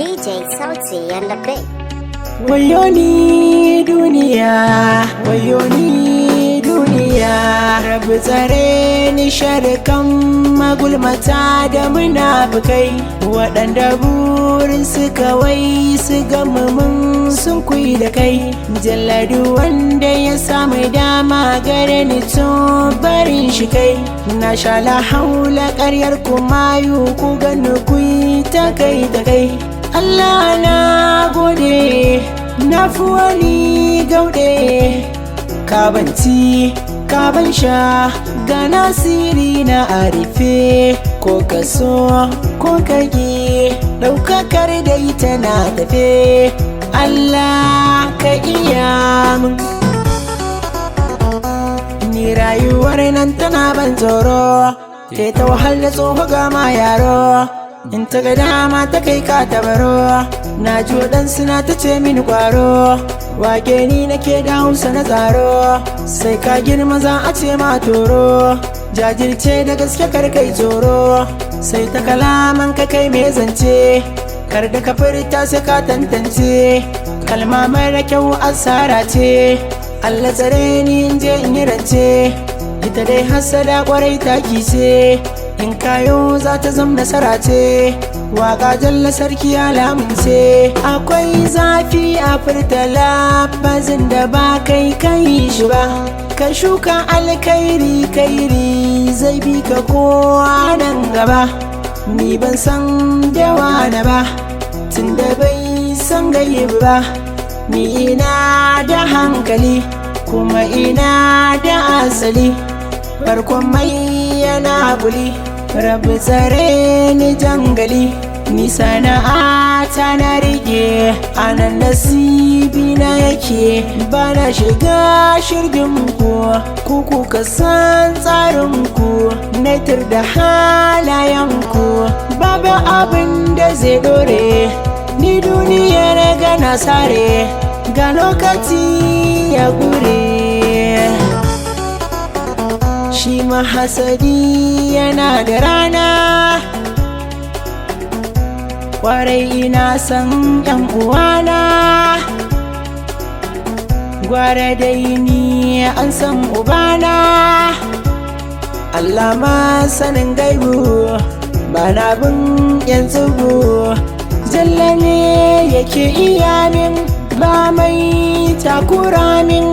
DJ Sauti and the Big. Wayoni duniya, wayoni duniya, rabu tsare ni sharkan magulmata da munafukai waɗanda burin su kawai su gama mun sun kui da kai. Jalladu wanda ya samu dama gare ni tun barin shi kai. Na sha la haula ƙaryar kumayu ku gani kui ta kai da kai. Allah na gode na fi wani gaude kabanci kaban sha ga nasiri na arife ko kaso ko kage ɗaukakar da ita na tafe Allah ka iya min. Ni rayuwar nan tana ban tsoro ke ta wahal da tsoho gama yaro in ta ga dama ta kai ka tabaro. Na ji waɗansu na ta ce mini ƙwaro wake ni nake da Hausa na tsaro sai ka girma za a ce ma toro jajirce da gaske kar kai tsoro sai ta kalaman ka kai mai zance kar da ka furta sai ka tantance kalma mara kyau asara ce Allah tsare ni in je in yi rance ita dai hasada kwarai taki ce in kayo za ta zam nasara ce waka jalla sarki ya lamunce. Akwai zafi a furta lafazin da ba kai kai shi ba ka shuka alkairi kairi zai bi ka kowa nan gaba. Ni ban san dawa na ba tunda bai san gaibu ba. Ni ina da hankali kuma ina da asali farkon mai yana buli. Rabu tsare ni jangali ni sana'ata na rige anan nasibi na yake bana shiga shirgin ku kuka san tsarin ku naitar da halayen ku babu abin da zai dore ni duniyar gana sare ga lokaci ya gure. Shi mahasadi yana da rana kwarai ina san yan uwana gwara dai ni an san ubana. Allah ma sanin gaibu ba na bin yanzu jalla ne yake iya min ba mai takura min.